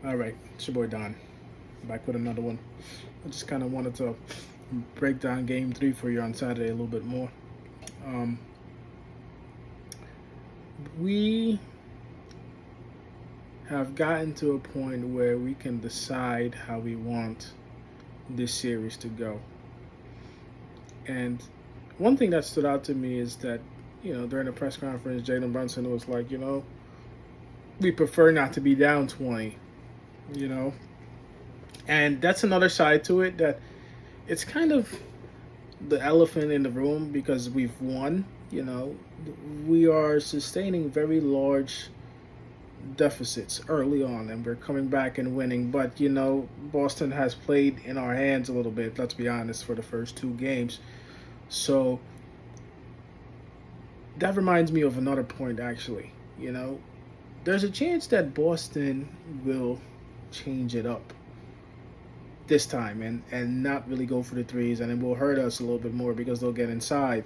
All right, it's your boy Don, back with another one. I just kind of wanted to break down Game 3 for you on Saturday a little bit more. Um, we have gotten to a point where we can decide how we want this series to go. And one thing that stood out to me is that, during the press conference, Jalen Brunson was like, we prefer not to be down 20, you know? And that's another side to it that it's kind of the elephant in the room because we've won. We are sustaining very large deficits early on, and we're coming back and winning. But Boston has played in our hands a little bit. Let's be honest, for the first two games. So that reminds me of another point. Actually, there's a chance that Boston will change it up this time and not really go for the threes, and it will hurt us a little bit more because they'll get inside.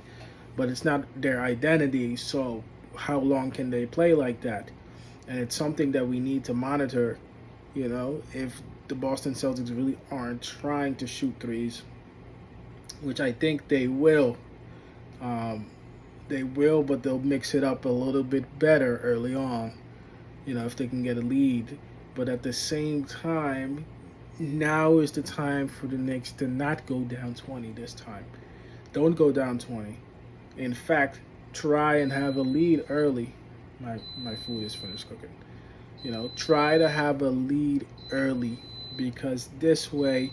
But it's not their identity, so how long can they play like that? And it's something that we need to monitor, if the Boston Celtics really aren't trying to shoot threes, which I think they will. They will, but they'll mix it up a little bit better early on, if they can get a lead. But at the same time, now is the time for the Knicks to not go down 20 this time. Don't go down 20. In fact, try and have a lead early. My food is finished cooking. Try to have a lead early because this way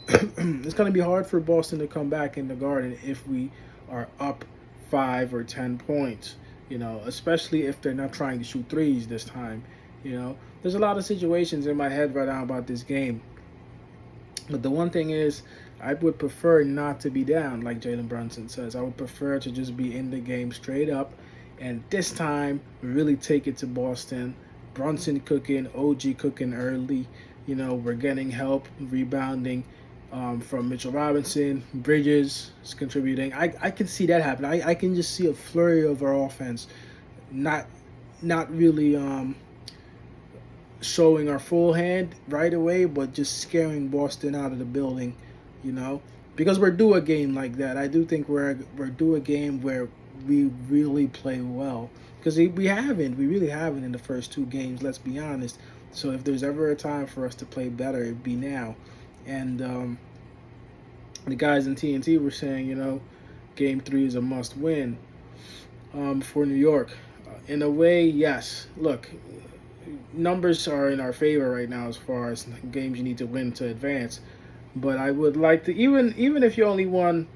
it's going to be hard for Boston to come back in the Garden if we are up 5 or 10 points. Especially if they're not trying to shoot threes this time. There's a lot of situations in my head right now about this game. But the one thing is, I would prefer not to be down, like Jalen Brunson says. I would prefer to just be in the game straight up, and this time really take it to Boston. Brunson cooking, OG cooking early. We're getting help rebounding from Mitchell Robinson. Bridges is contributing. I can see that happen. I can just see a flurry of our offense, not really showing our full hand right away, but just scaring Boston out of the building, because we're due a game like that. I do think we're due a game where we really play well, because we really haven't in the first two games. Let's be honest. So if there's ever a time for us to play better, it'd be now. And the guys in TNT were saying, Game 3 is a must-win for New York. In a way, yes. Look, numbers are in our favor right now as far as games you need to win to advance. But I would like to, even if you only won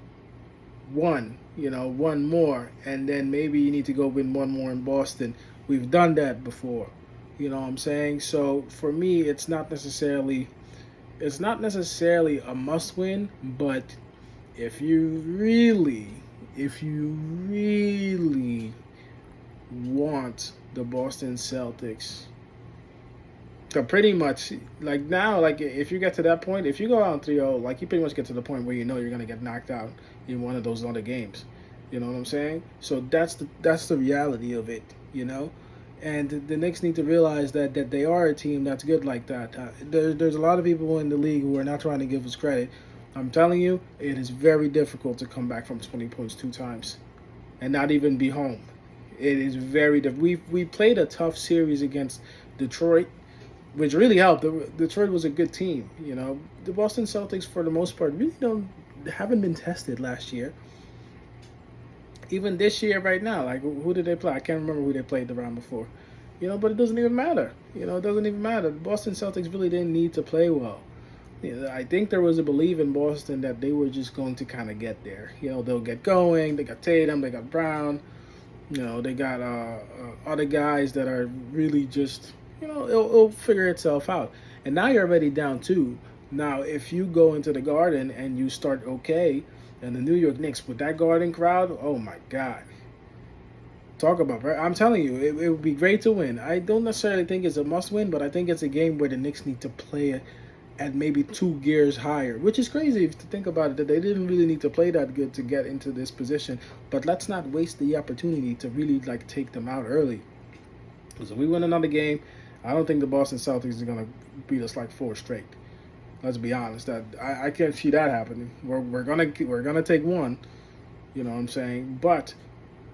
one more, and then maybe you need to go win one more in Boston. We've done that before. You know what I'm saying? So for me, it's not necessarily a must win, but if you really want the Boston Celtics to pretty much, like now, like if you get to that point, if you go out 3-0, like you pretty much get to the point where you're going to get knocked out in one of those other games. You know what I'm saying? So that's the reality of it, And the Knicks need to realize that they are a team that's good like that. There's a lot of people in the league who are not trying to give us credit. I'm telling you, it is very difficult to come back from 20 points two times and not even be home. It is very difficult. We played a tough series against Detroit, which really helped. Detroit was a good team. The Boston Celtics, for the most part, really haven't been tested last year. Even this year, right now, like who did they play? I can't remember who they played the round before. But it doesn't even matter. It doesn't even matter. The Boston Celtics really didn't need to play well. I think there was a belief in Boston that they were just going to kind of get there. They'll get going. They got Tatum. They got Brown. They got other guys that are really just, it'll figure itself out. And now you're already down 2. Now, if you go into the Garden and you start okay, and the New York Knicks with that Garden crowd, oh my God. Talk about, I'm telling you, it would be great to win. I don't necessarily think it's a must win, but I think it's a game where the Knicks need to play at maybe 2 gears higher, which is crazy if to think about it, that they didn't really need to play that good to get into this position. But let's not waste the opportunity to really take them out early. So we win another game. I don't think the Boston Celtics are going to beat us like 4 straight. Let's be honest. That I can't see that happening. We're gonna take one. You know what I'm saying? But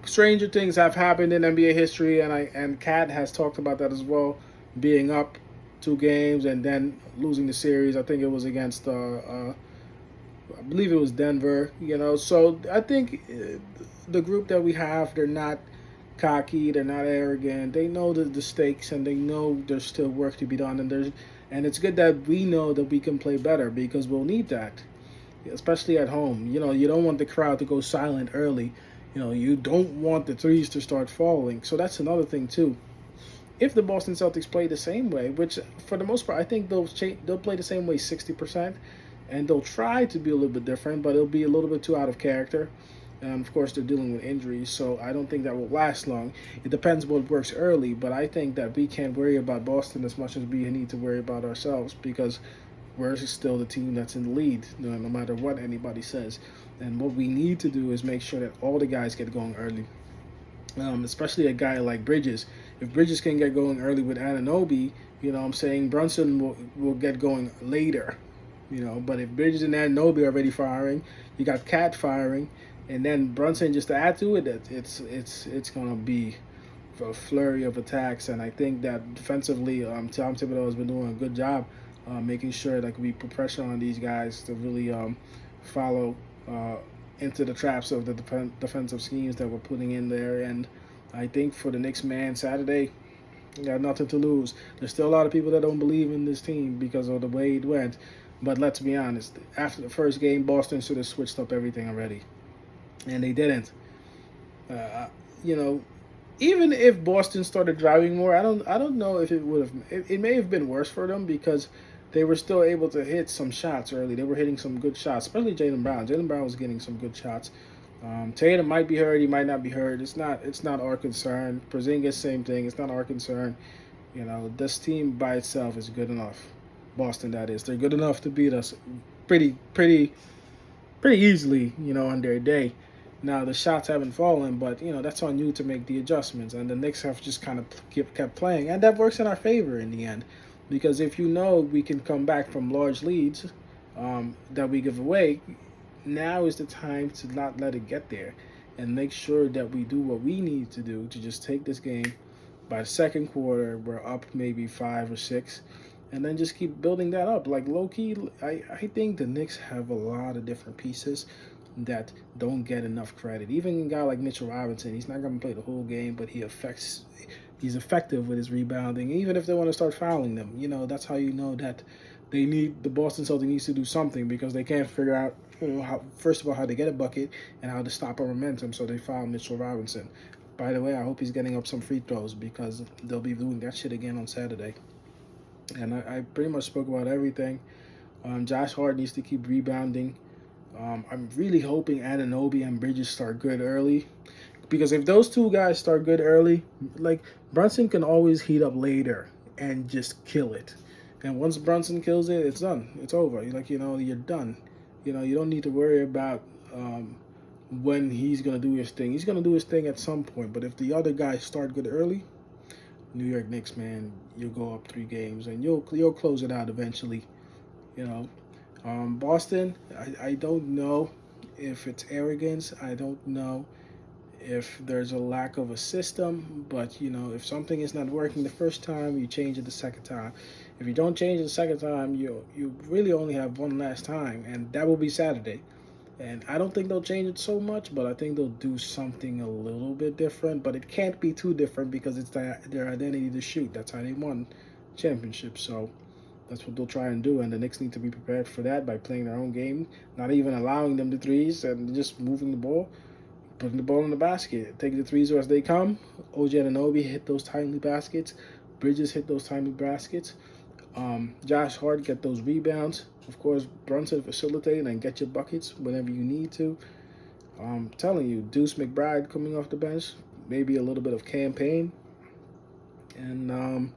stranger things have happened in NBA history, and Kat has talked about that as well, being up 2 games and then losing the series. I think it was against I believe it was Denver. So I think the group that we have, they're not cocky, they're not arrogant. They know the stakes, and they know there's still work to be done, and it's good that we know that we can play better because we'll need that, especially at home. You don't want the crowd to go silent early. You don't want the threes to start falling. So that's another thing too. If the Boston Celtics play the same way, which for the most part I think they'll play the same way 60%, and they'll try to be a little bit different, but it'll be a little bit too out of character. Of course, they're dealing with injuries, so I don't think that will last long. It depends what works early, but I think that we can't worry about Boston as much as we need to worry about ourselves because we're still the team that's in the lead, no matter what anybody says. And what we need to do is make sure that all the guys get going early, especially a guy like Bridges. If Bridges can get going early with Anunoby, I'm saying Brunson will get going later. But if Bridges and Anunoby are already firing, you got Cat firing, and then Brunson just to add to it, it's gonna be a flurry of attacks. And I think that defensively, Tom Thibodeau has been doing a good job making sure that we put pressure on these guys to really follow into the traps of the defensive schemes that we're putting in there. And I think for the Knicks, man, Saturday, you got nothing to lose. There's still a lot of people that don't believe in this team because of the way it went. But let's be honest, after the first game, Boston should have switched up everything already. And they didn't. Uh, you know, Even if Boston started driving more, I don't know if it would have. It may have been worse for them because they were still able to hit some shots early. They were hitting some good shots, especially Jaylen Brown. Jaylen Brown was getting some good shots. Tatum might be hurt. He might not be hurt. It's not our concern. Porzingis, same thing. It's not our concern. This team by itself is good enough. Boston, that is. They're good enough to beat us pretty easily. On their day. Now the shots haven't fallen, but that's on you to make the adjustments. And the Knicks have just kind of kept playing, and that works in our favor in the end, because if we can come back from large leads that we give away, now is the time to not let it get there, and make sure that we do what we need to do to just take this game. By the second quarter, we're up maybe 5 or 6, and then just keep building that up. Like low key, I think the Knicks have a lot of different pieces that don't get enough credit. Even a guy like Mitchell Robinson, he's not going to play the whole game, but he's effective with his rebounding. Even if they want to start fouling them, that's how you know that the Boston Celtics needs to do something, because they can't figure out, first of all, how to get a bucket and how to stop our momentum, so they foul Mitchell Robinson. By the way, I hope he's getting up some free throws, because they'll be doing that shit again on Saturday. And I pretty much spoke about everything. Josh Hart needs to keep rebounding. I'm really hoping Anunoby and Bridges start good early, because if those two guys start good early, like Brunson can always heat up later and just kill it. And once Brunson kills it, it's done. It's over. You're done. You don't need to worry about when he's gonna do his thing. He's gonna do his thing at some point. But if the other guys start good early, New York Knicks, man, you'll go up 3 games and you'll close it out eventually. Boston, I don't know if it's arrogance. I don't know if there's a lack of a system. But, if something is not working the first time, you change it the second time. If you don't change it the second time, you really only have one last time, and that will be Saturday. And I don't think they'll change it so much, but I think they'll do something a little bit different. But it can't be too different, because it's their identity to shoot. That's how they won championships. So that's what they'll try and do, and the Knicks need to be prepared for that by playing their own game, not even allowing them the threes, and just moving the ball, putting the ball in the basket, taking the threes as they come. OG Anunoby hit those timely baskets. Bridges hit those timely baskets. Josh Hart get those rebounds. Of course, Brunson facilitate and get your buckets whenever you need to. I'm telling you, Deuce McBride coming off the bench, maybe a little bit of campaign, and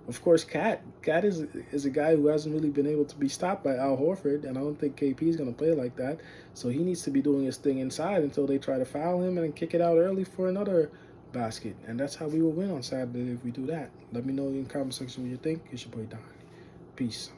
of course, Cat is a guy who hasn't really been able to be stopped by Al Horford, and I don't think KP is going to play like that. So he needs to be doing his thing inside until they try to foul him and kick it out early for another basket. And that's how we will win on Saturday if we do that. Let me know in the comment section what you think. It's your boy Don. Peace.